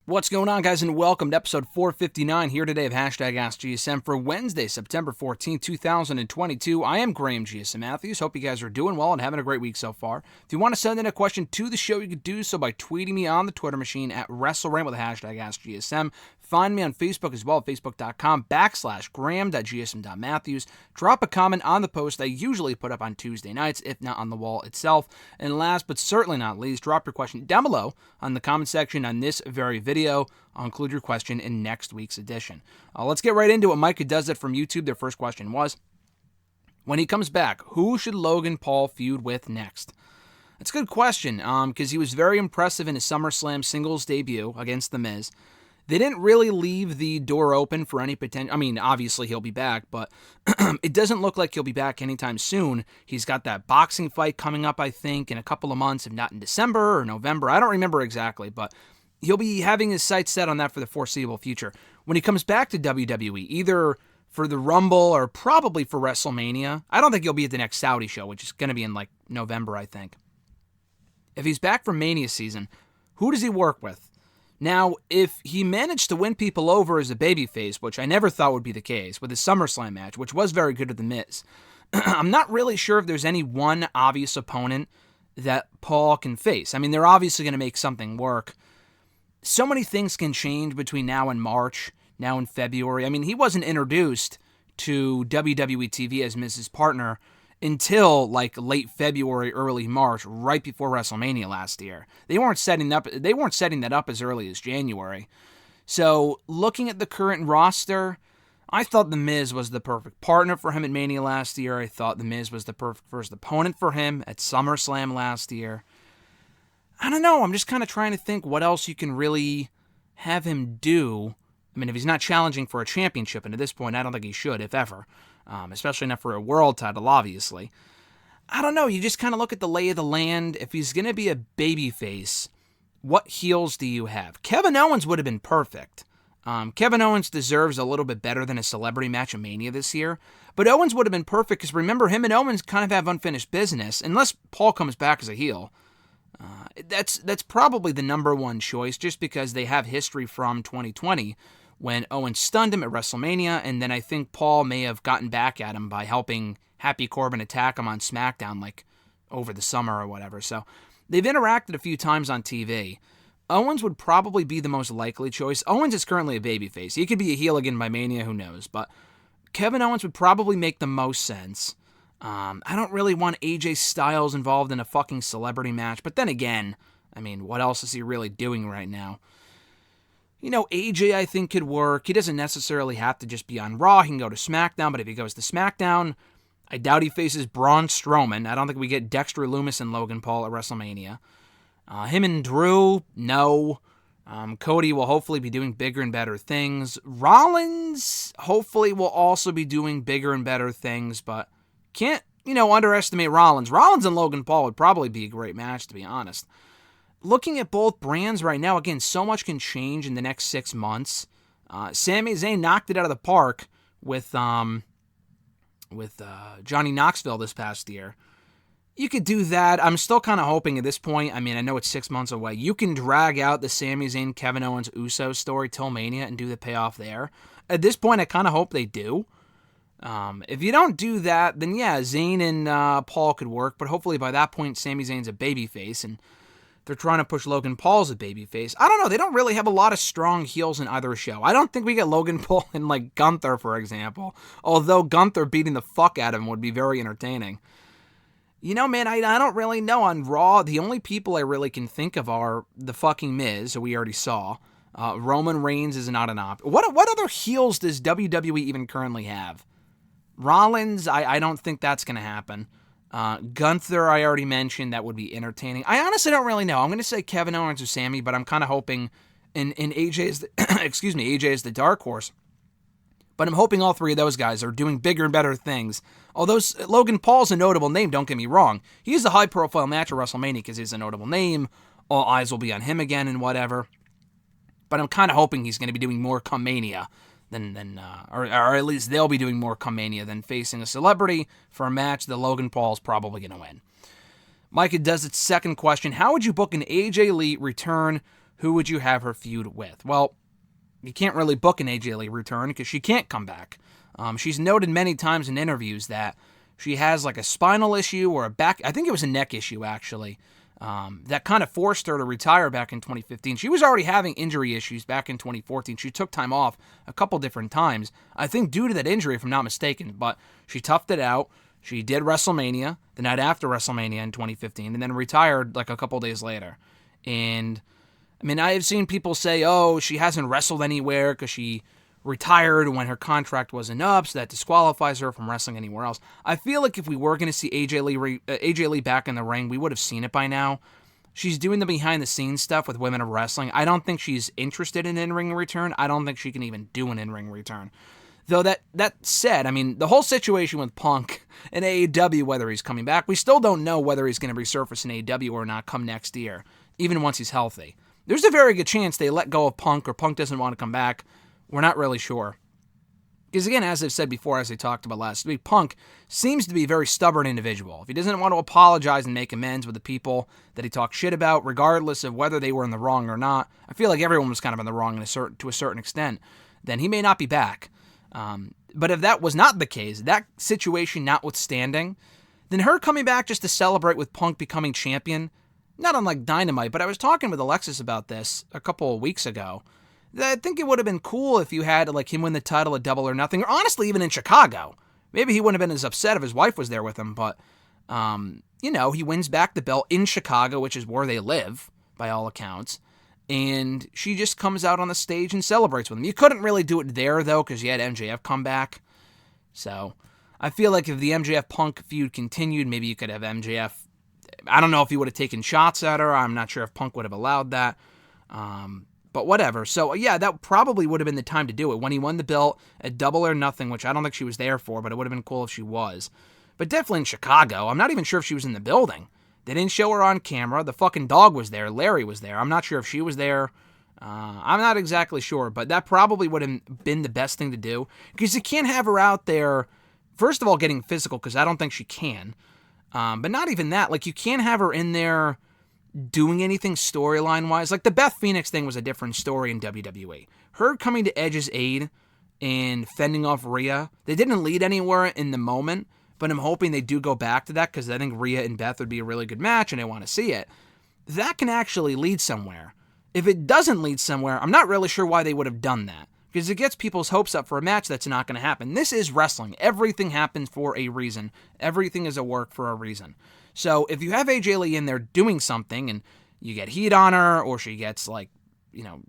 What's going on, guys, and welcome to episode 459 here today of #AskGSM for Wednesday, September 14th, 2022. I am Graham GSM Matthews. Hope you guys are doing well and having a great week so far. If you want to send in a question to the show, you can do so by tweeting me on the Twitter machine at WrestleRant with the #AskGSM. Find me on Facebook as well at facebook.com/Graham.GSM.Matthews. Drop a comment on the post I usually put up on Tuesday nights, if not on the wall itself. And last but certainly not least, drop your question down below on the comment section on this very video. I'll include your question in next week's edition. Let's get right into it. Micah Does It from YouTube. Their first question was, when he comes back, who should Logan Paul feud with next? That's a good question, because he was very impressive in his SummerSlam singles debut against The Miz. They didn't really leave the door open for any potential. I mean, obviously he'll be back, but it doesn't look like he'll be back anytime soon. He's got that boxing fight coming up, I think, in a couple of months, if not in December or November. I don't remember exactly, but he'll be having his sights set on that for the foreseeable future. When he comes back to WWE, either for the Rumble or probably for WrestleMania, I don't think he'll be at the next Saudi show, which is going to be in like November, I think. If he's back for Mania season, who does he work with? Now, if he managed to win people over as a babyface, which I never thought would be the case, with his SummerSlam match, which was very good with The Miz, I'm not really sure if there's any one obvious opponent that Paul can face. I mean, they're obviously going to make something work. So many things can change between now and March, now and February. I mean, he wasn't introduced to WWE TV as Miz's partner until like late February, early March, right before WrestleMania last year. They weren't setting that up as early as January. So, looking at the current roster, I thought The Miz was the perfect partner for him at Mania last year. I thought The Miz was the perfect first opponent for him at SummerSlam last year. I don't know, I'm just kind of trying to think what else you can really have him do. I mean, if he's not challenging for a championship, and at this point I don't think he should, if ever. Especially not for a world title, obviously. I don't know, you just kind of look at the lay of the land. If he's going to be a babyface, what heels do you have? Kevin Owens would have been perfect. Kevin Owens deserves a little bit better than a celebrity match at Mania this year. But Owens would have been perfect because remember, him and Owens kind of have unfinished business. Unless Paul comes back as a heel. That's probably the number one choice just because they have history from 2020. When Owens stunned him at WrestleMania, and then I think Paul may have gotten back at him by helping Happy Corbin attack him on SmackDown, like, over the summer or whatever. So, they've interacted a few times on TV. Owens would probably be the most likely choice. Owens is currently a babyface. He could be a heel again by Mania, who knows. But Kevin Owens would probably make the most sense. I don't really want AJ Styles involved in a fucking celebrity match. But then again, I mean, what else is he really doing right now? You know, AJ, I think, could work. He doesn't necessarily have to just be on Raw. He can go to SmackDown, but if he goes to SmackDown, I doubt he faces Braun Strowman. I don't think we get Dexter Lumis and Logan Paul at WrestleMania. Him and Drew, no. Cody will hopefully be doing bigger and better things. Rollins, hopefully, will also be doing bigger and better things, but can't, underestimate Rollins. Rollins and Logan Paul would probably be a great match, to be honest. Looking at both brands right now, again, so much can change in the next 6 months. Sami Zayn knocked it out of the park with Johnny Knoxville this past year. You could do that. I'm still kind of hoping at this point, I mean, I know it's 6 months away, you can drag out the Sami Zayn, Kevin Owens, Uso story till Mania and do the payoff there. At this point, I kind of hope they do. If you don't do that, then yeah, Zayn and Paul could work, but hopefully by that point, Sami Zayn's a babyface, and they're trying to push Logan Paul as a babyface. I don't know. They don't really have a lot of strong heels in either show. I don't think we get Logan Paul in, like, Gunther, for example. Although Gunther beating the fuck out of him would be very entertaining. You know, man, I don't really know. On Raw, the only people I really can think of are the fucking Miz, who we already saw. Roman Reigns is not an option. What other heels does WWE even currently have? Rollins, I don't think that's going to happen. Gunther, I already mentioned, that would be entertaining. I honestly don't really know. I'm going to say Kevin Owens or Sammy, but I'm kind of hoping in AJ is AJ is the dark horse. But I'm hoping all three of those guys are doing bigger and better things. Although Logan Paul's a notable name, don't get me wrong. He is a high-profile match at WrestleMania because he's a notable name. All eyes will be on him again and whatever. But I'm kind of hoping he's going to be doing more come Mania or at least they'll be doing more come Mania than facing a celebrity for a match that Logan Paul's probably going to win. Micah does its second question. How would you book an AJ Lee return who would you have her feud with? Well, you can't really book an AJ Lee return because she can't come back. She's noted many times in interviews that she has like a spinal issue or a back, I think it was a neck issue actually, that kind of forced her to retire back in 2015. She was already having injury issues back in 2014. She took time off a couple different times, I think due to that injury if I'm not mistaken, but she toughed it out. She did WrestleMania, the night after WrestleMania in 2015, and then retired like a couple days later. And I mean, I have seen people say, oh, she hasn't wrestled anywhere because she retired when her contract wasn't up, so that disqualifies her from wrestling anywhere else. I feel like if we were going to see AJ Lee back in the ring, we would have seen it by now. She's doing the behind-the-scenes stuff with Women of Wrestling. I don't think she's interested in an in-ring return. I don't think she can even do an in-ring return. Though that said, I mean, the whole situation with Punk and AEW, whether he's coming back, we still don't know whether he's going to resurface in AEW or not come next year, even once he's healthy. There's a very good chance they let go of Punk or Punk doesn't want to come back. We're not really sure. Because again, as I've said before, as I talked about last week, Punk seems to be a very stubborn individual. If he doesn't want to apologize and make amends with the people that he talks shit about, regardless of whether they were in the wrong or not, I feel like everyone was kind of in the wrong to a certain extent, then he may not be back. But if that was not the case, that situation notwithstanding, then her coming back just to celebrate with Punk becoming champion, not unlike Dynamite, but I was talking with Alexis about this a couple of weeks ago. I think it would have been cool if you had like him win the title at Double or Nothing, or honestly even in Chicago. Maybe he wouldn't have been as upset if his wife was there with him, but he wins back the belt in Chicago, which is where they live, by all accounts, and she just comes out on the stage and celebrates with him. You couldn't really do it there, though, because you had MJF come back. So I feel like if the MJF-Punk feud continued, maybe you could have MJF. I don't know if he would have taken shots at her. I'm not sure if Punk would have allowed that. But whatever. So, yeah, that probably would have been the time to do it. When he won the belt at Double or Nothing, which I don't think she was there for, but it would have been cool if she was. But definitely in Chicago. I'm not even sure if she was in the building. They didn't show her on camera. The fucking dog was there. Larry was there. I'm not sure if she was there. I'm not exactly sure, but that probably would have been the best thing to do. Because you can't have her out there, first of all, getting physical, because I don't think she can. But not even that. Like, you can't have her in there doing anything storyline-wise. Like, the Beth Phoenix thing was a different story in WWE. Her coming to Edge's aid and fending off Rhea, they didn't lead anywhere in the moment, but I'm hoping they do go back to that because I think Rhea and Beth would be a really good match and I want to see it. That can actually lead somewhere. If it doesn't lead somewhere, I'm not really sure why they would have done that, because it gets people's hopes up for a match that's not going to happen. This is wrestling. Everything happens for a reason. Everything is a work for a reason. So if you have AJ Lee in there doing something and you get heat on her or she gets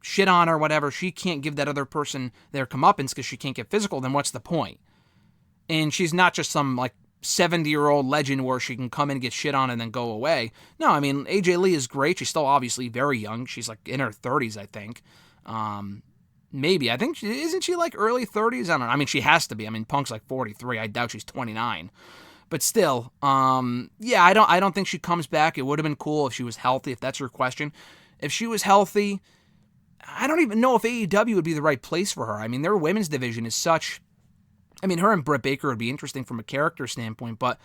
shit on her, whatever, she can't give that other person their comeuppance because she can't get physical, then what's the point? And she's not just some 70-year-old legend where she can come in and get shit on and then go away. No, I mean, AJ Lee is great. She's still obviously very young. She's in her 30s, I think. Maybe. I think, isn't she early 30s? I don't know. I mean, she has to be. I mean, Punk's 43. I doubt she's 29. But still, I don't think she comes back. It would have been cool if she was healthy, if that's your question. If she was healthy, I don't even know if AEW would be the right place for her. I mean, their women's division is such... I mean, her and Britt Baker would be interesting from a character standpoint, but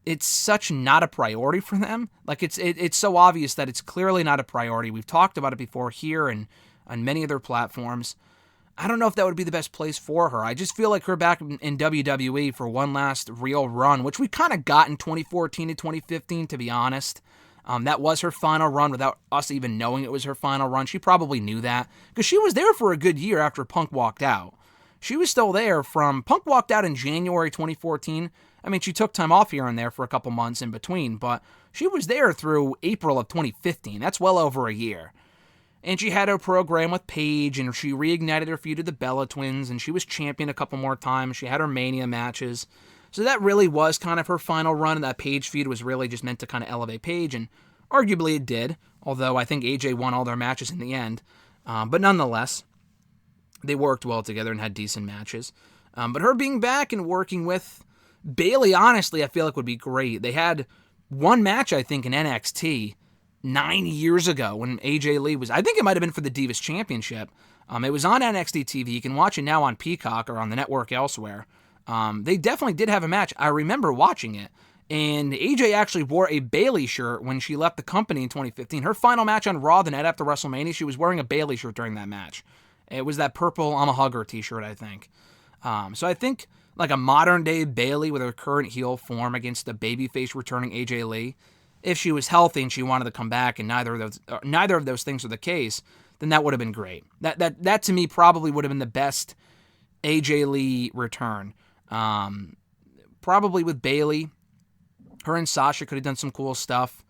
it's such not a priority for them. It's so obvious that it's clearly not a priority. We've talked about it before here and on many other platforms. I don't know if that would be the best place for her. I just feel like her back in WWE for one last real run, which we kind of got in 2014 to 2015, to be honest. That was her final run without us even knowing it was her final run. She probably knew that because she was there for a good year after Punk walked out. She was still there from... Punk walked out in January 2014. I mean, she took time off here and there for a couple months in between, but she was there through April of 2015. That's well over a year. And she had her program with Paige, and she reignited her feud with the Bella Twins, and she was champion a couple more times. She had her Mania matches. So that really was kind of her final run, and that Paige feud was really just meant to kind of elevate Paige, and arguably it did, although I think AJ won all their matches in the end. But nonetheless, they worked well together and had decent matches. But her being back and working with Bayley, honestly, I feel like would be great. They had one match, I think, in NXT 9 years ago when AJ Lee was... I think it might have been for the Divas Championship. It was on NXT TV. You can watch it now on Peacock or on the network elsewhere. They definitely did have a match. I remember watching it. And AJ actually wore a Bayley shirt when she left the company in 2015. Her final match on Raw the night after WrestleMania, she was wearing a Bayley shirt during that match. It was that purple I'm a Hugger t-shirt, I think. So I think like a modern-day Bayley with her current heel form against the babyface returning AJ Lee, if she was healthy and she wanted to come back and neither of those things are the case, then that would have been great. That to me probably would have been the best AJ Lee return. Probably with Bayley. Her and Sasha could have done some cool stuff.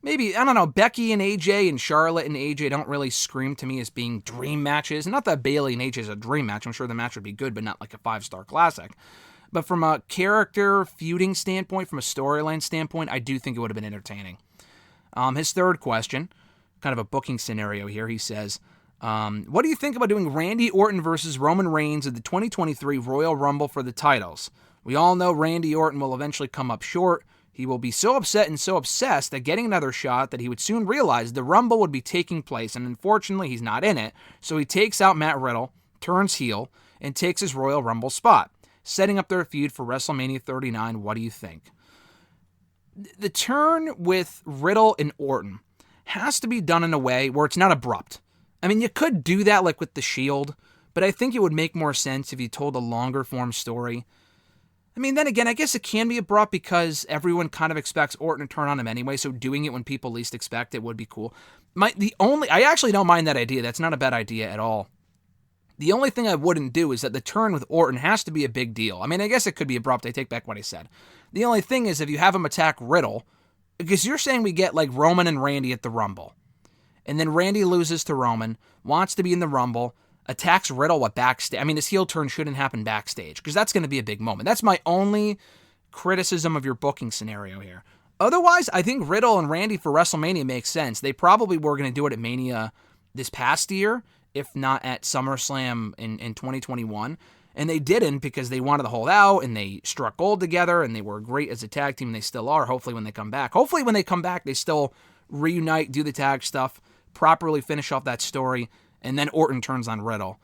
Maybe, I don't know, Becky and AJ and Charlotte and AJ don't really scream to me as being dream matches. Not that Bayley and AJ is a dream match. I'm sure the match would be good, but not like a 5-star classic. But from a character feuding standpoint, from a storyline standpoint, I do think it would have been entertaining. His third question, kind of a booking scenario here, he says, what do you think about doing Randy Orton versus Roman Reigns at the 2023 Royal Rumble for the titles? We all know Randy Orton will eventually come up short. He will be so upset and so obsessed at getting another shot that he would soon realize the Rumble would be taking place, and unfortunately he's not in it, so he takes out Matt Riddle, turns heel, and takes his Royal Rumble spot, setting up their feud for WrestleMania 39. What do you think? The turn with Riddle and Orton has to be done in a way where it's not abrupt. I mean, you could do that like with The Shield, but I think it would make more sense if you told a longer form story. I mean, then again, I guess it can be abrupt because everyone kind of expects Orton to turn on him anyway, so doing it when people least expect it would be cool. I actually don't mind that idea. That's not a bad idea at all. The only thing I wouldn't do is that the turn with Orton has to be a big deal. I mean, I guess it could be abrupt. I take back what I said. The only thing is if you have him attack Riddle, because you're saying we get like Roman and Randy at the Rumble, and then Randy loses to Roman, wants to be in the Rumble, attacks Riddle at backstage. I mean, his heel turn shouldn't happen backstage because that's going to be a big moment. That's my only criticism of your booking scenario here. Otherwise, I think Riddle and Randy for WrestleMania makes sense. They probably were going to do it at Mania this past year, if not at SummerSlam in 2021. And they didn't because they wanted to hold out and they struck gold together and they were great as a tag team and they still are, hopefully when they come back. Hopefully when they come back, they still reunite, do the tag stuff, properly finish off that story, and then Orton turns on Riddle.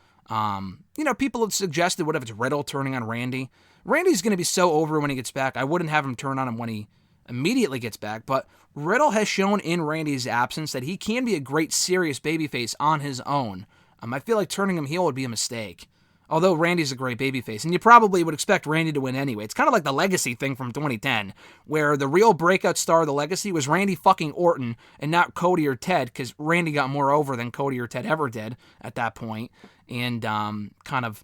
People have suggested, what if it's Riddle turning on Randy? Randy's going to be so over when he gets back. I wouldn't have him turn on him when he immediately gets back. But Riddle has shown in Randy's absence that he can be a great, serious babyface on his own. I feel like turning him heel would be a mistake. Although Randy's a great babyface, and you probably would expect Randy to win anyway. It's kind of like the Legacy thing from 2010, where the real breakout star of the Legacy was Randy fucking Orton and not Cody or Ted, because Randy got more over than Cody or Ted ever did at that point, and kind of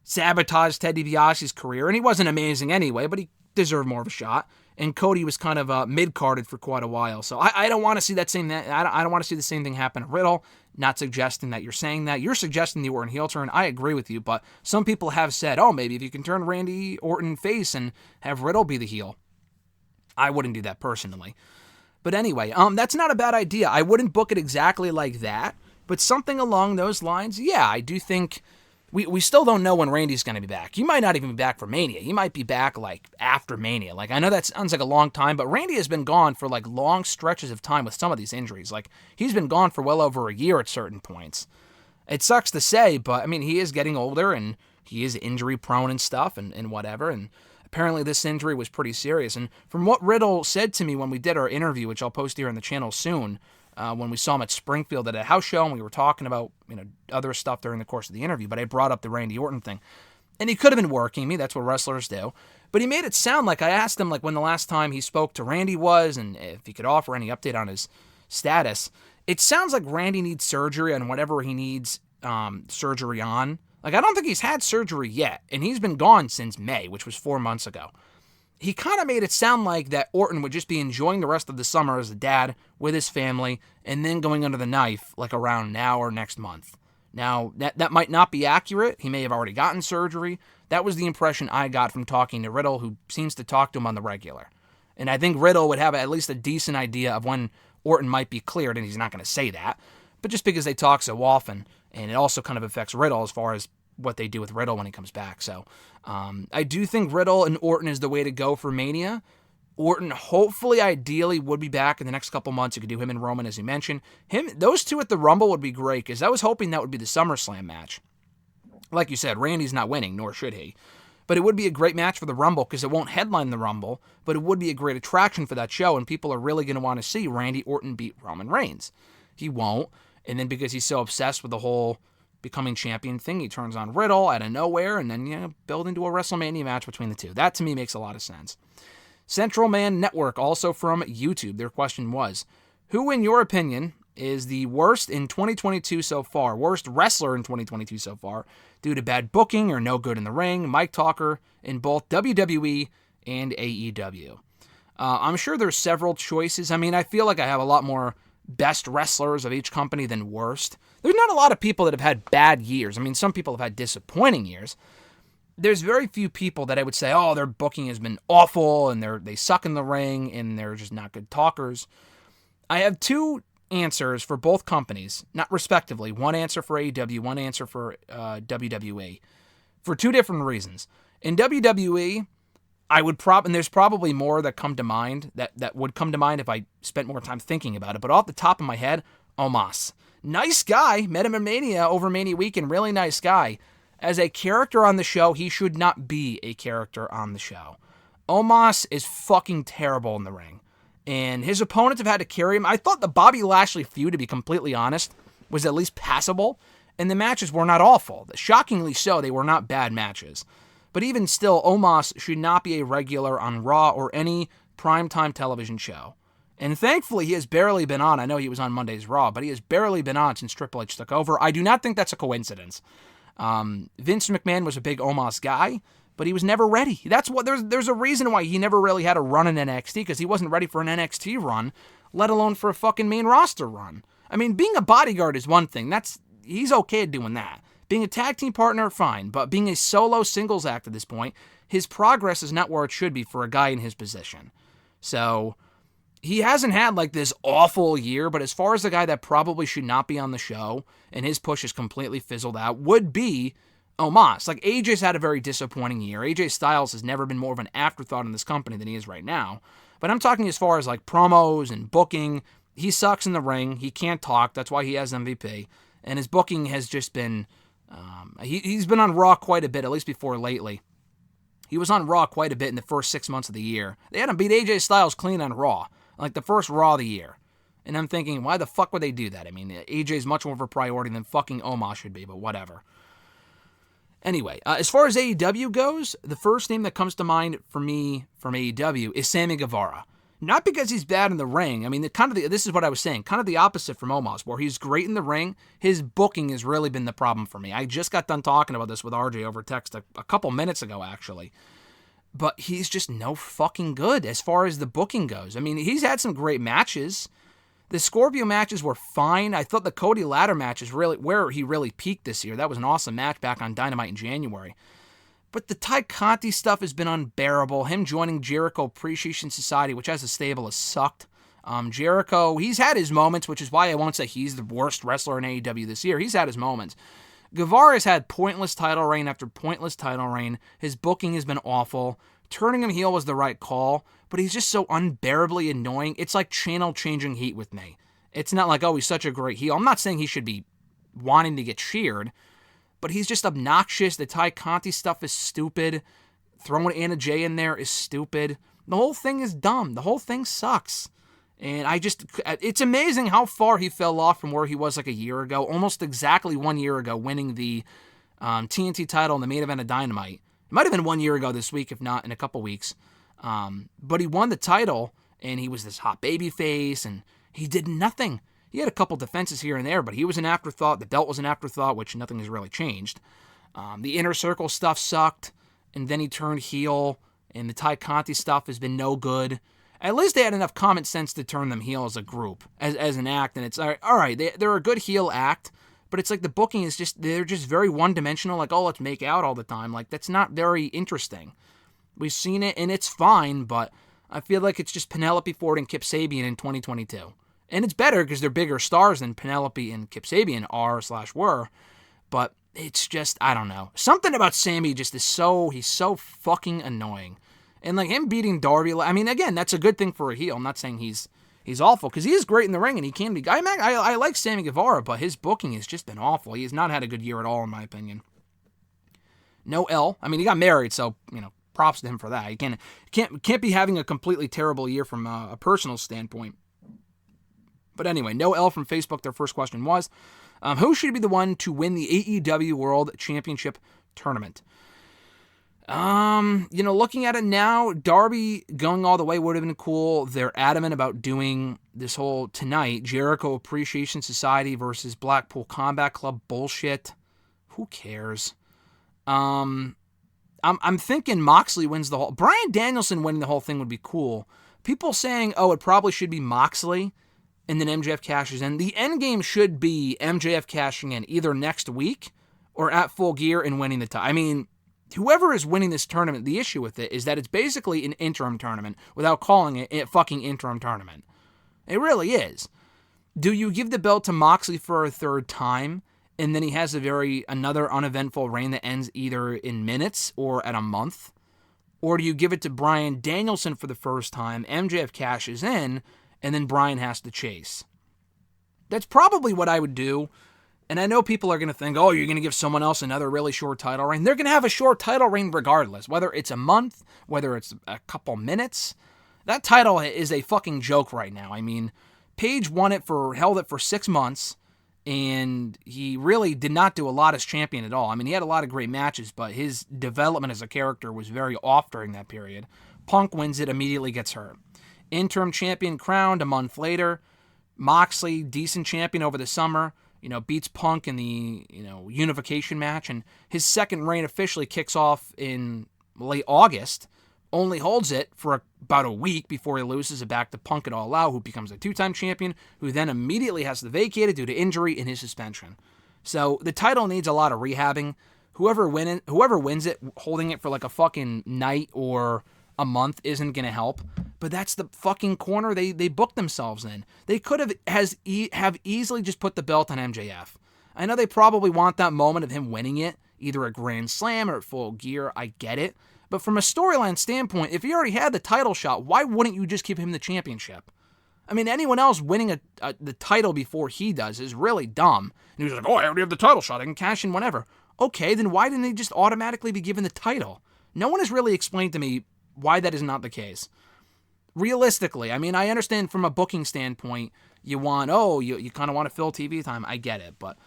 sabotaged Ted DiBiase's career. And he wasn't amazing anyway, but he deserved more of a shot. And Cody was kind of mid-carded for quite a while. So I don't want to see that same. I don't want to see the same thing happen to Riddle. Not suggesting that you're saying that. You're suggesting the Orton heel turn. I agree with you, but some people have said, oh, maybe if you can turn Randy Orton face and have Riddle be the heel. I wouldn't do that personally. But anyway, that's not a bad idea. I wouldn't book it exactly like that, but something along those lines, yeah, I do think. We still don't know when Randy's going to be back. He might not even be back for Mania. He might be back, like, after Mania. Like, I know that sounds like a long time, but Randy has been gone for, like, long stretches of time with some of these injuries. Like, he's been gone for well over a year at certain points. It sucks to say, but, I mean, he is getting older, and he is injury-prone and stuff, and whatever, and apparently this injury was pretty serious. And from what Riddle said to me when we did our interview, which I'll post here on the channel soon, when we saw him at Springfield at a house show, and we were talking about, other stuff during the course of the interview, but I brought up the Randy Orton thing. And he could have been working me, that's what wrestlers do. But he made it sound like I asked him, like, when the last time he spoke to Randy was, and if he could offer any update on his status. It sounds like Randy needs surgery on whatever he needs surgery on. Like, I don't think he's had surgery yet, and he's been gone since May, which was 4 months ago. He kind of made it sound like that Orton would just be enjoying the rest of the summer as a dad with his family and then going under the knife like around now or next month. Now, that might not be accurate. He may have already gotten surgery. That was the impression I got from talking to Riddle, who seems to talk to him on the regular. And I think Riddle would have at least a decent idea of when Orton might be cleared, and he's not going to say that. But just because they talk so often, and it also kind of affects Riddle as far as what they do with Riddle when he comes back. So I do think Riddle and Orton is the way to go for Mania. Orton, hopefully, ideally, would be back in the next couple months. You could do him and Roman, as you mentioned. Those two at the Rumble would be great, because I was hoping that would be the SummerSlam match. Like you said, Randy's not winning, nor should he. But it would be a great match for the Rumble because it won't headline the Rumble, but it would be a great attraction for that show, and people are really going to want to see Randy Orton beat Roman Reigns. He won't, and then because he's so obsessed with the whole becoming champion thing, he turns on Riddle out of nowhere, and then build into a WrestleMania match between the two. That, to me, makes a lot of sense. Central Man Network, also from YouTube, their question was, who, in your opinion, is the worst in 2022 so far, worst wrestler in 2022 so far, due to bad booking or no good in the ring, Mike Talker, in both WWE and AEW? I'm sure there's several choices. I mean, I feel like I have a lot more best wrestlers of each company than worst. There's not a lot of people that have had bad years. I mean, some people have had disappointing years. There's very few people that I would say, oh, their booking has been awful, and they suck in the ring, and they're just not good talkers. I have two answers for both companies, not respectively. One answer for AEW, one answer for WWE, for two different reasons. In WWE, and there's probably more that come to mind, that would come to mind if I spent more time thinking about it, but off the top of my head, Omos. Nice guy, met him in Mania over Mania weekend, really nice guy. As a character on the show, he should not be a character on the show. Omos is fucking terrible in the ring, and his opponents have had to carry him. I thought the Bobby Lashley feud, to be completely honest, was at least passable, and the matches were not awful. Shockingly so, they were not bad matches. But even still, Omos should not be a regular on Raw or any primetime television show. And thankfully, he has barely been on. I know he was on Monday's Raw, but he has barely been on since Triple H took over. I do not think that's a coincidence. Vince McMahon was a big Omos guy, but he was never ready. That's what there's a reason why he never really had a run in NXT, because he wasn't ready for an NXT run, let alone for a fucking main roster run. I mean, being a bodyguard is one thing. He's okay at doing that. Being a tag team partner, fine, but being a solo singles act at this point, his progress is not where it should be for a guy in his position. So he hasn't had like this awful year, but as far as the guy that probably should not be on the show, and his push is completely fizzled out, would be Omos. Like, AJ's had a very disappointing year. AJ Styles has never been more of an afterthought in this company than he is right now. But I'm talking as far as like promos and booking. He sucks in the ring. He can't talk. That's why he has MVP. And his booking has just been... he's been on Raw quite a bit, at least before lately. He was on Raw quite a bit in the first 6 months of the year. They had him beat AJ Styles clean on Raw, like the first Raw of the year. And I'm thinking, why the fuck would they do that? I mean, AJ is much more of a priority than fucking Omos should be, but whatever. Anyway, as far as AEW goes, the first name that comes to mind for me from AEW is Sammy Guevara. Not because he's bad in the ring. I mean, this is what I was saying, kind of the opposite from Omos, where he's great in the ring. His booking has really been the problem for me. I just got done talking about this with RJ over text a couple minutes ago, actually. But he's just no fucking good as far as the booking goes. I mean, he's had some great matches. The Scorpio matches were fine. I thought the Cody Ladder match is really where he really peaked this year. That was an awesome match back on Dynamite in January. But the Ty Conti stuff has been unbearable. Him joining Jericho Appreciation Society, which as a stable has sucked. Jericho, he's had his moments, which is why I won't say he's the worst wrestler in AEW this year. He's had his moments. Guevara's had pointless title reign after pointless title reign. His booking has been awful. Turning him heel was the right call, but he's just so unbearably annoying. It's like channel-changing heat with me. It's not like, oh, he's such a great heel. I'm not saying he should be wanting to get cheered, but he's just obnoxious. The Ty Conti stuff is stupid. Throwing Anna Jay in there is stupid. The whole thing is dumb. The whole thing sucks. And it's amazing how far he fell off from where he was like a year ago, almost exactly 1 year ago, winning the TNT title in the main event of Dynamite. It might have been 1 year ago this week, if not in a couple weeks. But he won the title, and he was this hot baby face, and he did nothing. He had a couple defenses here and there, but he was an afterthought. The belt was an afterthought, which nothing has really changed. The Inner Circle stuff sucked, and then he turned heel, and the Ty Conti stuff has been no good. At least they had enough common sense to turn them heel as a group, as an act, and it's all right. They're a good heel act, but it's like the booking is they're just very one-dimensional, like, oh, let's make out all the time. Like, that's not very interesting. We've seen it, and it's fine, but I feel like it's just Penelope Ford and Kip Sabian in 2022. And it's better because they're bigger stars than Penelope and Kip Sabian were, but it's just, I don't know. Something about Sammy just he's so fucking annoying. And like him beating Darby, I mean, again, that's a good thing for a heel. I'm not saying he's awful, because he is great in the ring, and he can be. I like Sammy Guevara, but his booking has just been awful. He has not had a good year at all, in my opinion. No L. I mean, he got married, so, props to him for that. He can't be having a completely terrible year from a personal standpoint. But anyway, no L from Facebook. Their first question was, who should be the one to win the AEW World Championship Tournament? Looking at it now, Darby going all the way would have been cool. They're adamant about doing this whole tonight Jericho Appreciation Society versus Blackpool Combat Club bullshit. Who cares? I'm thinking Moxley wins the whole. Bryan Danielson winning the whole thing would be cool. People saying, it probably should be Moxley, and then MJF cashes in. The end game should be MJF cashing in either next week or at Full Gear and winning the title. I mean, whoever is winning this tournament, the issue with it is that it's basically an interim tournament without calling it a fucking interim tournament. It really is. Do you give the belt to Moxley for a third time, and then he has another uneventful reign that ends either in minutes or at a month? Or do you give it to Bryan Danielson for the first time, MJF cashes in, and then Bryan has to chase? That's probably what I would do. And I know people are going to think, you're going to give someone else another really short title reign. They're going to have a short title reign regardless, whether it's a month, whether it's a couple minutes. That title is a fucking joke right now. I mean, Page held it for 6 months, and he really did not do a lot as champion at all. I mean, he had a lot of great matches, but his development as a character was very off during that period. Punk wins it, immediately gets hurt. Interim champion crowned a month later. Moxley, decent champion over the summer, beats Punk in the, unification match, and his second reign officially kicks off in late August, only holds it for about a week before he loses it back to Punk at All Out, who becomes a 2-time champion, who then immediately has to vacate it due to injury and his suspension. So the title needs a lot of rehabbing. Whoever wins it, holding it for like a fucking night or a month isn't going to help. But that's the fucking corner they booked themselves in. They could have easily just put the belt on MJF. I know they probably want that moment of him winning it, either at Grand Slam or at Full Gear. I get it. But from a storyline standpoint, if he already had the title shot, why wouldn't you just give him the championship? I mean, anyone else winning the title before he does is really dumb. And he was like, I already have the title shot. I can cash in whenever. Okay, then why didn't they just automatically be given the title? No one has really explained to me why that is not the case. Realistically, I mean, I understand from a booking standpoint, you want, you kind of want to fill TV time. I get it, but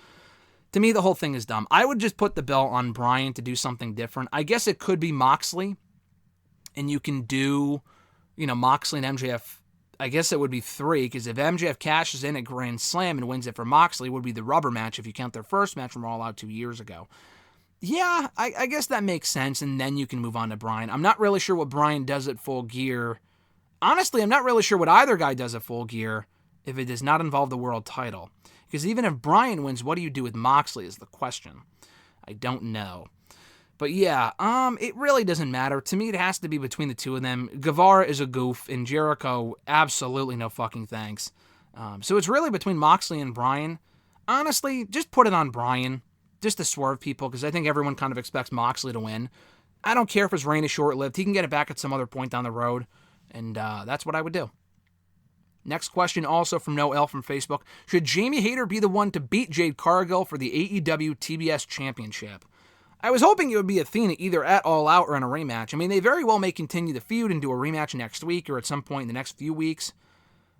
to me, the whole thing is dumb. I would just put the belt on Bryan to do something different. I guess it could be Moxley, and you can do, Moxley and MJF. I guess it would be 3, because if MJF cashes in at Grand Slam and wins it for Moxley, it would be the rubber match if you count their first match from All Out 2 years ago. Yeah, I guess that makes sense, and then you can move on to Bryan. I'm not really sure what Bryan does at Full Gear. Honestly, I'm not really sure what either guy does at Full Gear if it does not involve the world title. Because even if Bryan wins, what do you do with Moxley is the question. I don't know. But yeah, it really doesn't matter. To me, it has to be between the two of them. Guevara is a goof, and Jericho, absolutely no fucking thanks. So it's really between Moxley and Bryan. Honestly, just put it on Bryan, just to swerve people, because I think everyone kind of expects Moxley to win. I don't care if his reign is short-lived. He can get it back at some other point down the road, and that's what I would do. Next question, also from Noel from Facebook. Should Jamie Hayter be the one to beat Jade Cargill for the AEW TBS Championship? I was hoping it would be Athena either at All Out or in a rematch. I mean, they very well may continue the feud and do a rematch next week or at some point in the next few weeks.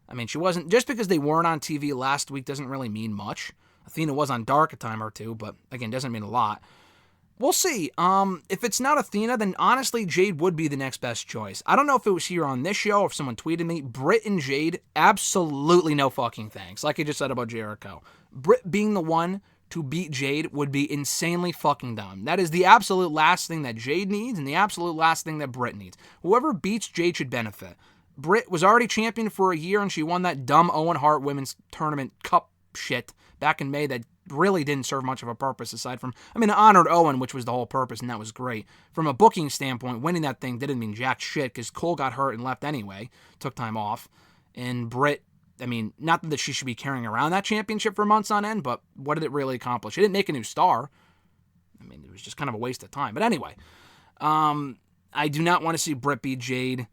I mean, she wasn't, just because they weren't on TV last week doesn't really mean much. Athena was on Dark a time or two, but again, doesn't mean a lot. We'll see. If it's not Athena, then honestly, Jade would be the next best choice. I don't know if it was here on this show or if someone tweeted me. Britt and Jade, absolutely no fucking thanks. Like I just said about Jericho. Britt being the one to beat Jade would be insanely fucking dumb. That is the absolute last thing that Jade needs and the absolute last thing that Britt needs. Whoever beats Jade should benefit. Britt was already champion for a year and she won that dumb Owen Hart Women's Tournament Cup shit back in May that really didn't serve much of a purpose aside from, it honored Owen, which was the whole purpose, and that was great. From a booking standpoint, winning that thing didn't mean jack shit because Cole got hurt and left anyway, took time off. And Britt, not that she should be carrying around that championship for months on end, but what did it really accomplish? It didn't make a new star. It was just kind of a waste of time. But anyway, I do not want to see Britt beat Jade.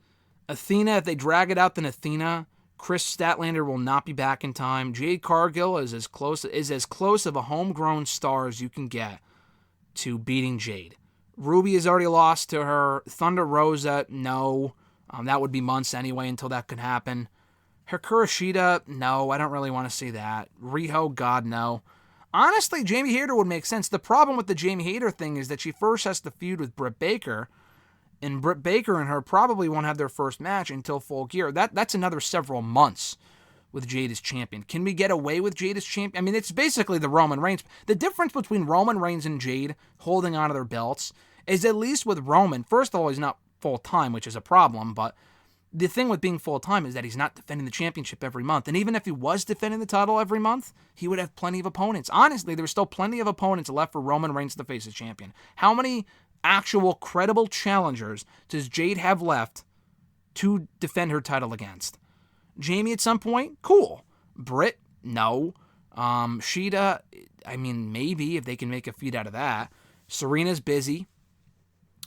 Athena, if they drag it out, then Athena. Chris Statlander will not be back in time. Jade Cargill is as close of a homegrown star as you can get to beating Jade. Ruby has already lost to her. Thunder Rosa, no. That would be months anyway until that could happen. Hikaru Shida, no, I don't really want to see that. Riho, God, no. Honestly, Jamie Hayter would make sense. The problem with the Jamie Hayter thing is that she first has to feud with Britt Baker, and Britt Baker and her probably won't have their first match until Full Gear. That's another several months with Jade as champion. Can we get away with Jade as champion? I mean, it's basically the Roman Reigns. The difference between Roman Reigns and Jade holding onto their belts is, at least with Roman, first of all, he's not full-time, which is a problem, but the thing with being full-time is that he's not defending the championship every month. And even if he was defending the title every month, he would have plenty of opponents. Honestly, there's still plenty of opponents left for Roman Reigns to face as champion. How many actual credible challengers does Jade have left to defend her title against? Jamie at some point? Cool. Britt? No. Shida? I mean, maybe if they can make a feud out of that. Serena's busy.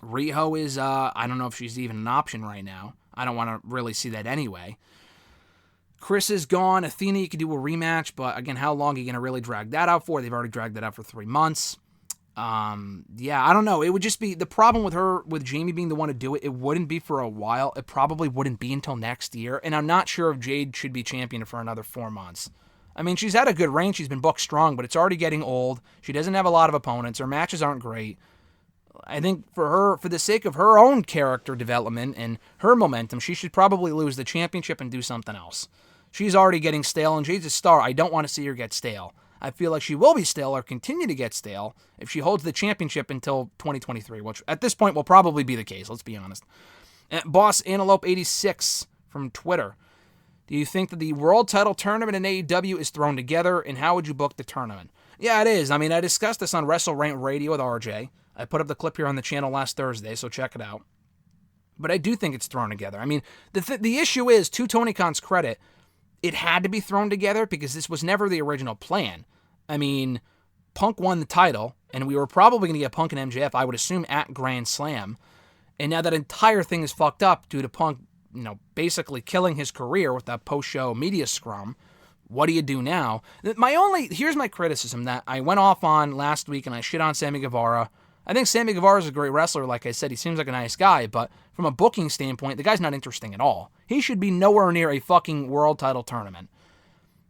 Riho is, I don't know if she's even an option right now. I don't want to really see that anyway. Chris is gone. Athena, you could do a rematch, but again, how long are you going to really drag that out for? They've already dragged that out for 3 months. Yeah, I don't know. It would just be the problem with her, with Jamie being the one to do it. It wouldn't be for a while. It probably wouldn't be until next year. And I'm not sure if Jade should be champion for another 4 months. I mean, she's had a good reign. She's been booked strong, but it's already getting old. She doesn't have a lot of opponents. Her matches aren't great. I think for her, for the sake of her own character development and her momentum, she should probably lose the championship and do something else. She's already getting stale, and Jade's a star. I don't want to see her get stale. I feel like she will be stale or continue to get stale if she holds the championship until 2023, which at this point will probably be the case, let's be honest. Boss Antelope 86 from Twitter. Do you think that the world title tournament in AEW is thrown together, and how would you book the tournament? Yeah, it is. I mean, I discussed this on WrestleRant Radio with RJ. I put up the clip here on the channel last Thursday, so check it out. But I do think it's thrown together. I mean, the issue is, to Tony Khan's credit, it had to be thrown together because this was never the original plan. I mean, Punk won the title, and we were probably going to get Punk and MJF, I would assume, at Grand Slam. And now that entire thing is fucked up due to Punk, basically killing his career with that post-show media scrum. What do you do now? Here's my criticism that I went off on last week, and I shit on Sammy Guevara. I think Sammy Guevara is a great wrestler. Like I said, he seems like a nice guy, but from a booking standpoint, the guy's not interesting at all. He should be nowhere near a fucking world title tournament.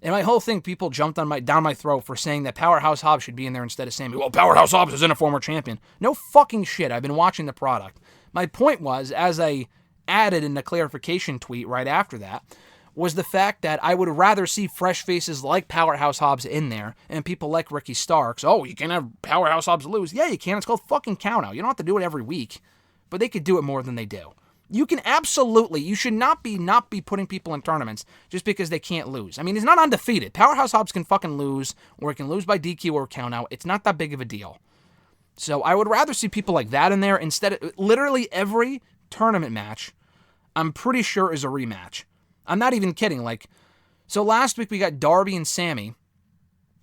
And my whole thing, people jumped down my throat for saying that Powerhouse Hobbs should be in there instead of Sammy. Well, Powerhouse Hobbs isn't a former champion. No fucking shit. I've been watching the product. My point was, as I added in the clarification tweet right after that, was the fact that I would rather see fresh faces like Powerhouse Hobbs in there and people like Ricky Starks. Oh, you can't have Powerhouse Hobbs lose. Yeah, you can. It's called fucking countout. You don't have to do it every week. But they could do it more than they do. You should not be putting people in tournaments just because they can't lose. I mean, he's not undefeated. Powerhouse Hobbs can fucking lose, or he can lose by DQ or countout. It's not that big of a deal. So I would rather see people like that in there instead of literally every tournament match, I'm pretty sure is a rematch. I'm not even kidding. So last week we got Darby and Sammy.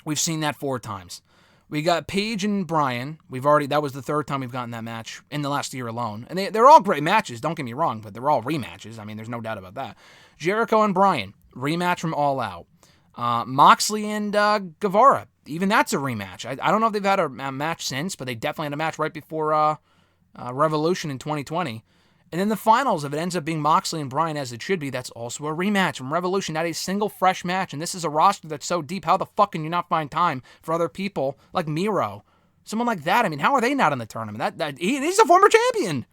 We've seen that 4 times. We got Paige and Bryan. That was the 3rd time we've gotten that match in the last year alone. And they're all great matches, don't get me wrong, but they're all rematches. I mean, there's no doubt about that. Jericho and Bryan, rematch from All Out. Moxley and Guevara, even that's a rematch. I don't know if they've had a match since, but they definitely had a match right before Revolution in 2020. And then the finals, if it ends up being Moxley and Bryan as it should be, that's also a rematch from Revolution. Not a single fresh match. And this is a roster that's so deep. How the fuck can you not find time for other people like Miro? Someone like that. I mean, how are they not in the tournament? He's a former champion.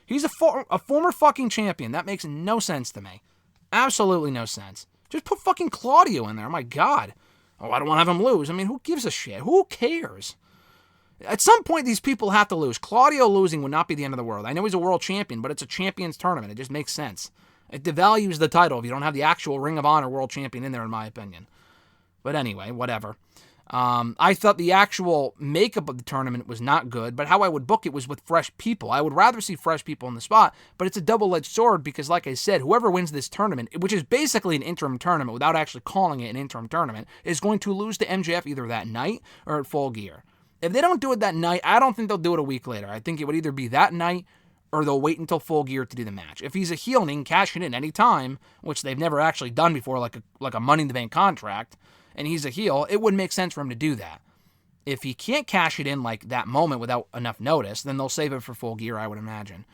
He's a former fucking champion. That makes no sense to me. Absolutely no sense. Just put fucking Claudio in there. My God. Oh, I don't want to have him lose. I mean, who gives a shit? Who cares? At some point, these people have to lose. Claudio losing would not be the end of the world. I know he's a world champion, but it's a champions tournament. It just makes sense. It devalues the title if you don't have the actual Ring of Honor world champion in there, in my opinion. But anyway, whatever. I thought the actual makeup of the tournament was not good, but how I would book it was with fresh people. I would rather see fresh people in the spot, but it's a double-edged sword because, like I said, whoever wins this tournament, which is basically an interim tournament without actually calling it an interim tournament, is going to lose to MJF either that night or at Full Gear. If they don't do it that night, I don't think they'll do it a week later. I think it would either be that night or they'll wait until Full Gear to do the match. If he's a heel and he can cash it in any time, which they've never actually done before, like a Money in the Bank contract, and he's a heel, it wouldn't make sense for him to do that. If he can't cash it in like that moment without enough notice, then they'll save it for Full Gear, I would imagine.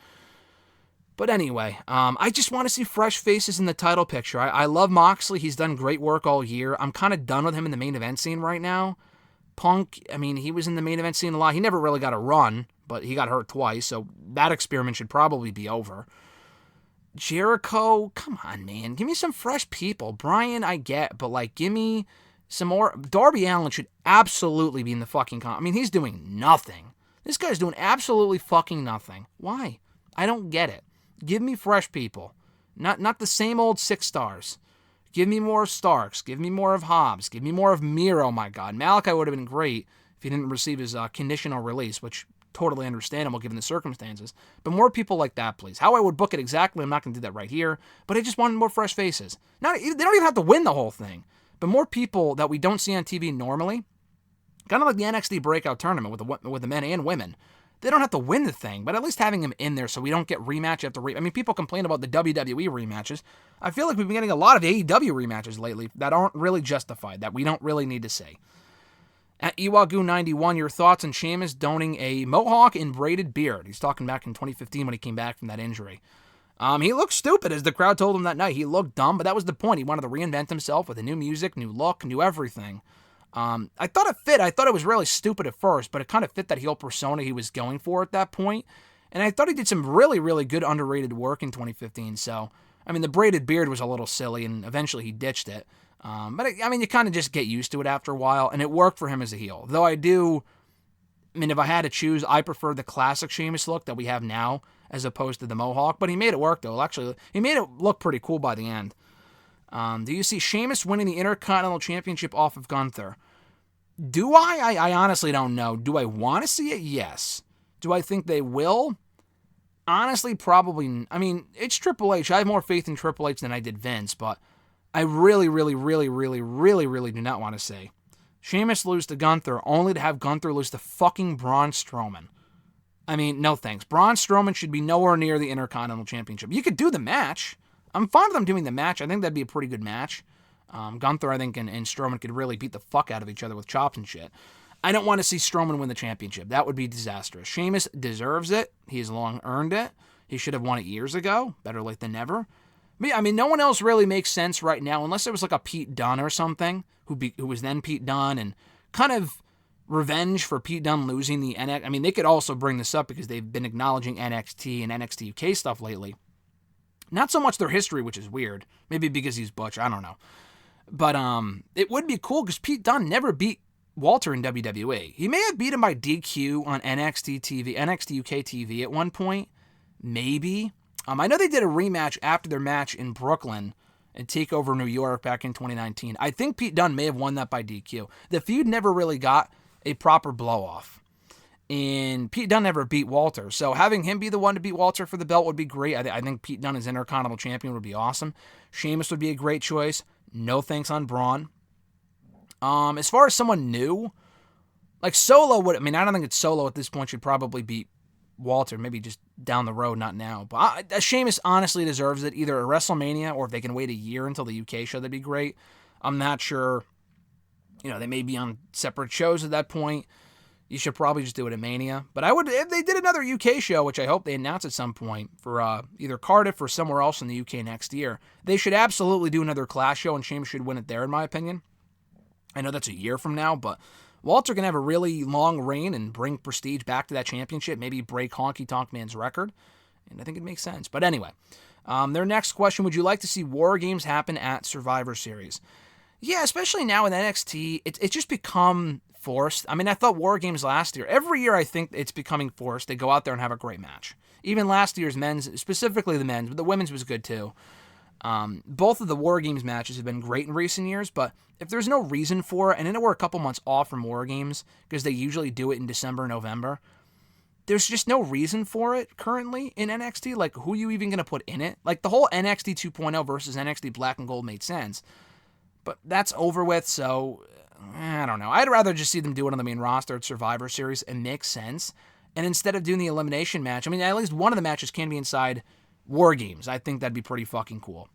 But anyway, I just want to see fresh faces in the title picture. I love Moxley. He's done great work all year. I'm kind of done with him in the main event scene right now. Punk, I mean, he was in the main event scene a lot. He never really got a run, but he got hurt twice, so that experiment should probably be over. Jericho, come on, man. Give me some fresh people. Bryan, I get, but, like, give me some more. Darby Allin should absolutely be in the fucking I mean, he's doing nothing. This guy's doing absolutely fucking nothing. Why? I don't get it. Give me fresh people. Not the same old 6 stars. Give me more of Starks. Give me more of Hobbs. Give me more of Miro, my God. Malachi would have been great if he didn't receive his conditional release, which totally understandable given the circumstances. But more people like that, please. How I would book it exactly, I'm not going to do that right here. But I just wanted more fresh faces. They don't even have to win the whole thing. But more people that we don't see on TV normally. Kind of like the NXT Breakout Tournament with the men and women. They don't have to win the thing, but at least having him in there so we don't get rematch after rematch. I mean, people complain about the WWE rematches. I feel like we've been getting a lot of AEW rematches lately that aren't really justified, that we don't really need to see. At Iwagu91, your thoughts on Sheamus donning a mohawk and braided beard. He's talking back in 2015 when he came back from that injury. He looked stupid, as the crowd told him that night. He looked dumb, but that was the point. He wanted to reinvent himself with a new music, new look, new everything. I thought it fit. I thought it was really stupid at first, but it kind of fit that heel persona he was going for at that point. And I thought he did some really, really good underrated work in 2015. So, I mean, the braided beard was a little silly, and eventually he ditched it. But, I mean, you kind of just get used to it after a while, and it worked for him as a heel. Though I mean, if I had to choose, I prefer the classic Sheamus look that we have now as opposed to the mohawk. But he made it work, though. Actually, he made it look pretty cool by the end. Do you see Sheamus winning the Intercontinental Championship off of Gunther? Do I? I honestly don't know. Do I want to see it? Yes. Do I think they will? Honestly, probably. I mean, it's Triple H. I have more faith in Triple H than I did Vince, but I really, really, really, really, really, really do not want to see Sheamus lose to Gunther only to have Gunther lose to fucking Braun Strowman. I mean, no thanks. Braun Strowman should be nowhere near the Intercontinental Championship. You could do the match. I'm fine with them doing the match. I think that'd be a pretty good match. Gunther, I think, and Strowman could really beat the fuck out of each other with chops and shit. I don't want to see Strowman win the championship. That would be disastrous. Sheamus deserves it. He has long earned it. He should have won it years ago. Better late than never. I mean, no one else really makes sense right now, unless it was like a Pete Dunne or something, who was then Pete Dunne, and kind of revenge for Pete Dunne losing the NXT. I mean, they could also bring this up because they've been acknowledging NXT and NXT UK stuff lately. Not so much their history, which is weird. Maybe because he's Butch. I don't know. But it would be cool because Pete Dunne never beat Walter in WWE. He may have beat him by DQ on NXT TV, NXT UK TV at one point. Maybe. I know they did a rematch after their match in Brooklyn and TakeOver New York back in 2019. I think Pete Dunne may have won that by DQ. The feud never really got a proper blow-off. And Pete Dunne never beat Walter. So having him be the one to beat Walter for the belt would be great. I think Pete Dunne as Intercontinental Champion would be awesome. Sheamus would be a great choice. No thanks on Braun. As far as someone new, like Solo would, I mean, I don't think it's Solo at this point should probably beat Walter, maybe just down the road, not now. But Sheamus honestly deserves it, either at WrestleMania or if they can wait a year until the UK show, that'd be great. I'm not sure. They may be on separate shows at that point. You should probably just do it at Mania. But I would, if they did another UK show, which I hope they announce at some point for either Cardiff or somewhere else in the UK next year, they should absolutely do another Clash show, and Sheamus should win it there, in my opinion. I know that's a year from now, but Walter can have a really long reign and bring prestige back to that championship, maybe break Honky Tonk Man's record, and I think it makes sense. But anyway, their next question, would you like to see War Games happen at Survivor Series? Yeah, especially now with NXT, it's just become forced. I mean, I thought War Games last year, every year I think it's becoming forced. They go out there and have a great match. Even last year's men's, specifically the men's, but the women's was good too. Both of the War Games matches have been great in recent years, but if there's no reason for it, and I know we're a couple months off from War Games, because they usually do it in December, November, there's just no reason for it currently in NXT. Like, who are you even going to put in it? Like, the whole NXT 2.0 versus NXT Black and Gold made sense, but that's over with, so I don't know. I'd rather just see them do it on the main roster at Survivor Series. It makes sense. And instead of doing the elimination match, I mean, at least one of the matches can be inside War Games. I think that'd be pretty fucking cool.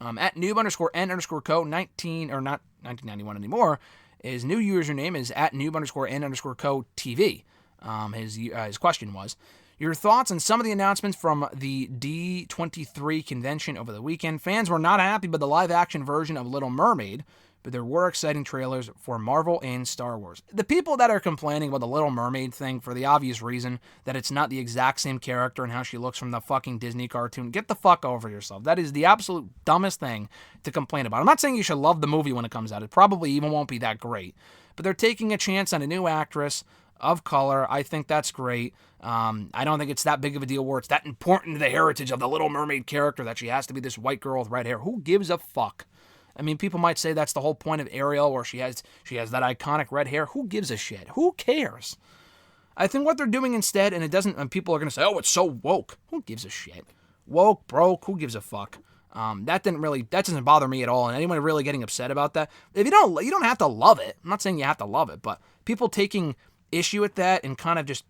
At noob_n_co 19, or not 1991 anymore, His new username is at noob_n_co TV. His question was, your thoughts on some of the announcements from the D23 convention over the weekend. Fans were not happy with the live-action version of Little Mermaid, but there were exciting trailers for Marvel and Star Wars. The people that are complaining about the Little Mermaid thing for the obvious reason that it's not the exact same character and how she looks from the fucking Disney cartoon, get the fuck over yourself. That is the absolute dumbest thing to complain about. I'm not saying you should love the movie when it comes out. It probably even won't be that great. But they're taking a chance on a new actress of color. I think that's great. I don't think it's that big of a deal where it's that important to the heritage of the Little Mermaid character that she has to be this white girl with red hair. Who gives a fuck? I mean, people might say that's the whole point of Ariel, where she has that iconic red hair. Who gives a shit? Who cares? I think what they're doing instead, and people are going to say, oh, it's so woke. Who gives a shit? Woke, broke, who gives a fuck? That doesn't bother me at all. And anyone really getting upset about that, if you don't have to love it. I'm not saying you have to love it, but people taking issue with that and kind of just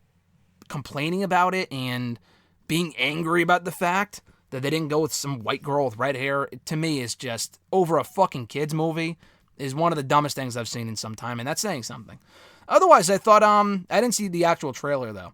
complaining about it and being angry about the fact that they didn't go with some white girl with red hair, to me is just, over a fucking kids movie, is one of the dumbest things I've seen in some time, and that's saying something. Otherwise, I thought, I didn't see the actual trailer, though.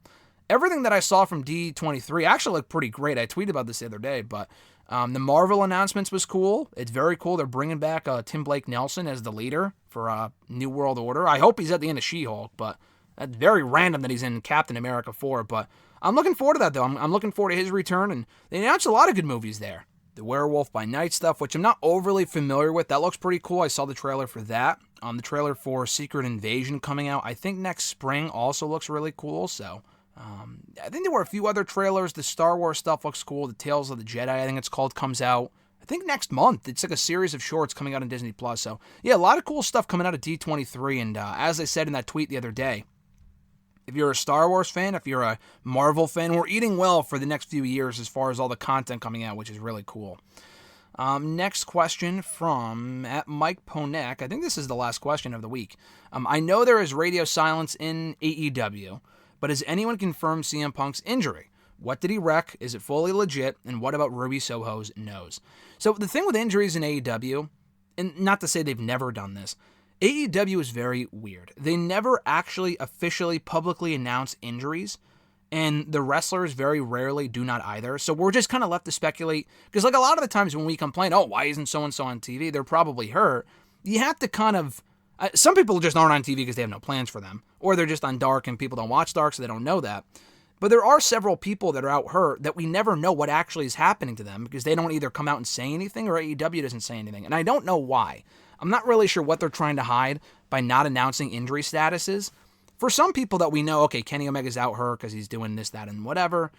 Everything that I saw from D23 actually looked pretty great. I tweeted about this the other day, but the Marvel announcements was cool. It's very cool. They're bringing back Tim Blake Nelson as the leader for New World Order. I hope he's at the end of She-Hulk, but that's very random that he's in Captain America 4, but I'm looking forward to that, though. I'm looking forward to his return, and they announced a lot of good movies there. The Werewolf by Night stuff, which I'm not overly familiar with. That looks pretty cool. I saw the trailer for that. The trailer for Secret Invasion coming out, I think next spring, also looks really cool, so I think there were a few other trailers. The Star Wars stuff looks cool. The Tales of the Jedi, I think it's called, comes out, I think next month. It's like a series of shorts coming out on Disney+. So, yeah, a lot of cool stuff coming out of D23, and as I said in that tweet the other day, if you're a Star Wars fan, if you're a Marvel fan, we're eating well for the next few years as far as all the content coming out, which is really cool. Next question from at Mike Ponek. I think this is the last question of the week. I know there is radio silence in AEW, but has anyone confirmed CM Punk's injury? What did he wreck? Is it fully legit? And what about Ruby Soho's nose? So the thing with injuries in AEW, and not to say they've never done this, AEW is very weird. They never actually officially publicly announce injuries, and the wrestlers very rarely do not either. So we're just kind of left to speculate, because like a lot of the times when we complain, oh, why isn't so-and-so on TV? They're probably hurt. You have to kind of, some people just aren't on TV because they have no plans for them, or they're just on Dark and people don't watch Dark, so they don't know that. But there are several people that are out hurt that we never know what actually is happening to them, because they don't either come out and say anything, or AEW doesn't say anything, and I don't know why. I'm not really sure what they're trying to hide by not announcing injury statuses. For some people that we know, okay, Kenny Omega's out hurt because he's doing this, that, and whatever.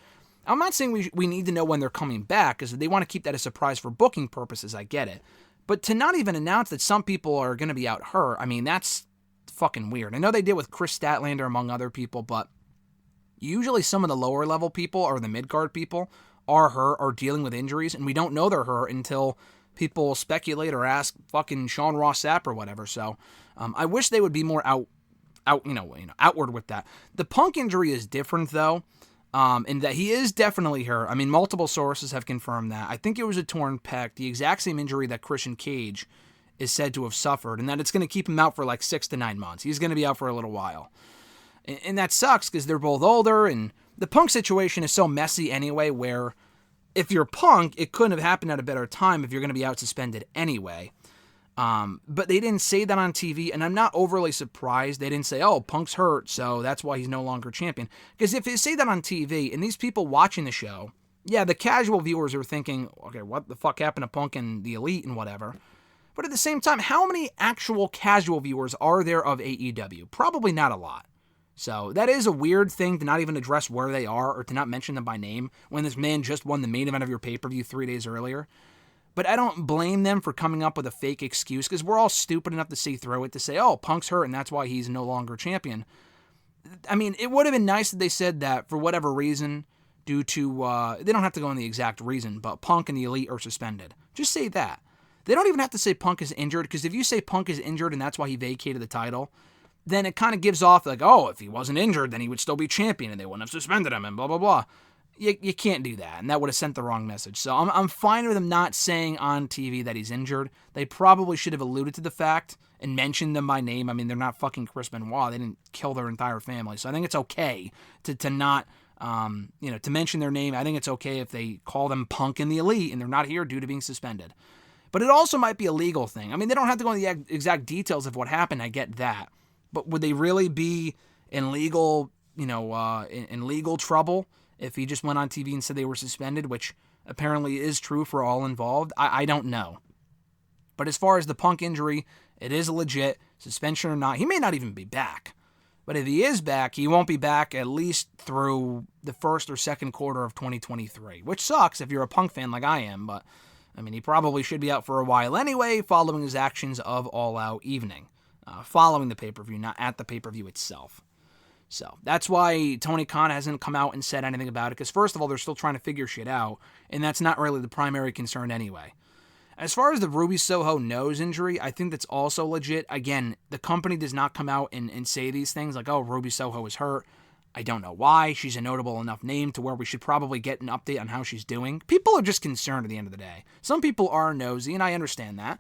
I'm not saying we need to know when they're coming back, because they want to keep that a surprise for booking purposes, I get it. But to not even announce that some people are going to be out hurt, I mean, that's fucking weird. I know they did with Chris Statlander, among other people, but usually some of the lower level people, or the mid-card people, are hurt or dealing with injuries, and we don't know they're hurt until people speculate or ask fucking Sean Ross Sapp or whatever. So I wish they would be more outward with that. The Punk injury is different, though, in that he is definitely hurt. I mean, multiple sources have confirmed that. I think it was a torn pec, the exact same injury that Christian Cage is said to have suffered, and that it's going to keep him out for like 6 to 9 months. He's going to be out for a little while. And that sucks, because they're both older, and the Punk situation is so messy anyway, where if you're Punk, it couldn't have happened at a better time if you're going to be out suspended anyway. But they didn't say that on TV, and I'm not overly surprised. They didn't say, oh, Punk's hurt, so that's why he's no longer champion. Because if they say that on TV, and these people watching the show, yeah, the casual viewers are thinking, okay, what the fuck happened to Punk and the Elite and whatever. But at the same time, how many actual casual viewers are there of AEW? Probably not a lot. So that is a weird thing to not even address where they are, or to not mention them by name when this man just won the main event of your pay-per-view 3 days earlier. But I don't blame them for coming up with a fake excuse, because we're all stupid enough to see through it, to say, oh, Punk's hurt and that's why he's no longer champion. I mean, it would have been nice if they said that for whatever reason, due to, they don't have to go in the exact reason, but Punk and the Elite are suspended. Just say that. They don't even have to say Punk is injured, because if you say Punk is injured and that's why he vacated the title, then it kind of gives off like, oh, if he wasn't injured, then he would still be champion and they wouldn't have suspended him and blah, blah, blah. You can't do that, and that would have sent the wrong message. So I'm fine with him not saying on TV that he's injured. They probably should have alluded to the fact and mentioned them by name. I mean, they're not fucking Chris Benoit. They didn't kill their entire family. So I think it's okay to not, to mention their name. I think it's okay if they call them Punk and the Elite and they're not here due to being suspended. But it also might be a legal thing. I mean, they don't have to go into the exact details of what happened. I get that. But would they really be in legal, in legal trouble if he just went on TV and said they were suspended, which apparently is true for all involved? I don't know. But as far as the Punk injury, it is legit, suspension or not. He may not even be back. But if he is back, he won't be back at least through the first or second quarter of 2023, which sucks if you're a Punk fan like I am. But, I mean, he probably should be out for a while anyway, following his actions of All Out Evening, following the pay-per-view, not at the pay-per-view itself. So that's why Tony Khan hasn't come out and said anything about it, because first of all, they're still trying to figure shit out, and that's not really the primary concern anyway. As far as the Ruby Soho nose injury, I think that's also legit. Again, the company does not come out and say these things like, oh, Ruby Soho is hurt. I don't know why. She's a notable enough name to where we should probably get an update on how she's doing. People are just concerned at the end of the day. Some people are nosy, and I understand that.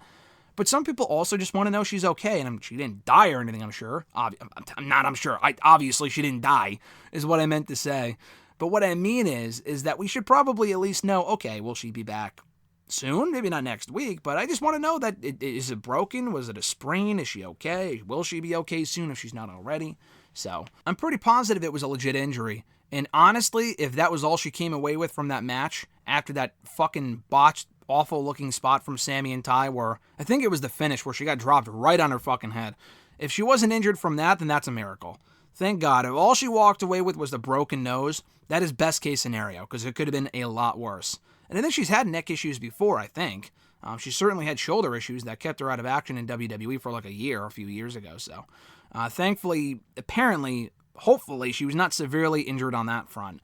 But some people also just want to know she's okay, and she didn't die or anything, I'm sure. I'm sure. Obviously, she didn't die, is what I meant to say. But what I mean is that we should probably at least know, okay, will she be back soon? Maybe not next week, but I just want to know that, is it broken? Was it a sprain? Is she okay? Will she be okay soon if she's not already? So, I'm pretty positive it was a legit injury. And honestly, if that was all she came away with from that match, after that fucking botched, awful-looking spot from Sammy and Ty, where I think it was the finish where she got dropped right on her fucking head. If she wasn't injured from that, then that's a miracle. Thank God. If all she walked away with was the broken nose, that is best-case scenario, because it could have been a lot worse. And I think she's had neck issues before, I think. She certainly had shoulder issues that kept her out of action in WWE for like a few years ago. So, thankfully, apparently, hopefully, she was not severely injured on that front.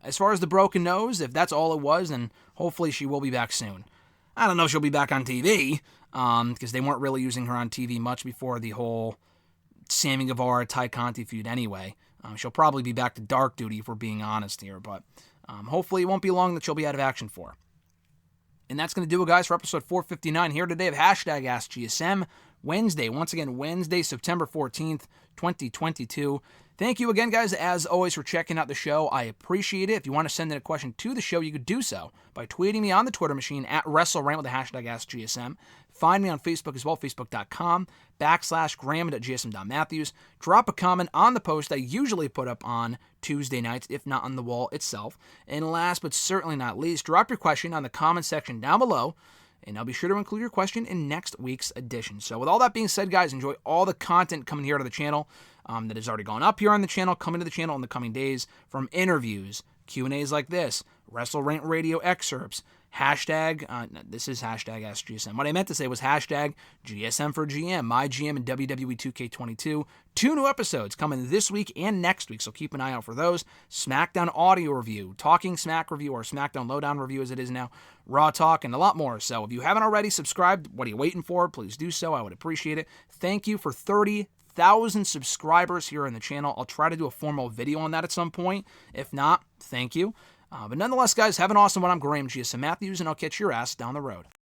As far as the broken nose, if that's all it was, then hopefully she will be back soon. I don't know if she'll be back on TV, because they weren't really using her on TV much before the whole Sammy Guevara, Ty Conti feud anyway. She'll probably be back to dark duty if we're being honest here, but hopefully it won't be long that she'll be out of action for. And that's going to do it, guys, for episode 459 here today of #AskGSM. Wednesday, September 14th, 2022. Thank you again, guys, as always, for checking out the show. I appreciate it. If you want to send in a question to the show, you could do so by tweeting me on the Twitter machine at WrestleRant with the #AskGSM. Find me on Facebook as well, facebook.com/Graham.gsm.Matthews. Drop a comment on the post I usually put up on Tuesday nights, if not on the wall itself. And last but certainly not least, drop your question on the comment section down below, and I'll be sure to include your question in next week's edition. So with all that being said, guys, enjoy all the content coming here to the channel that has already gone up here on the channel, coming to the channel in the coming days, from interviews, Q&As like this, WrestleRant radio excerpts, this is #AskGSM. What I meant to say was #GSM for GM, my GM in WWE 2K22. 2 new episodes coming this week and next week, so keep an eye out for those. SmackDown audio review, Talking Smack review, or SmackDown Lowdown review as it is now, Raw Talk, and a lot more. So if you haven't already subscribed, what are you waiting for? Please do so. I would appreciate it. Thank you for 30,000 subscribers here on the channel. I'll try to do a formal video on that at some point. If not, thank you. But nonetheless, guys, have an awesome one. I'm Graham GSM Matthews, and I'll catch your ass down the road.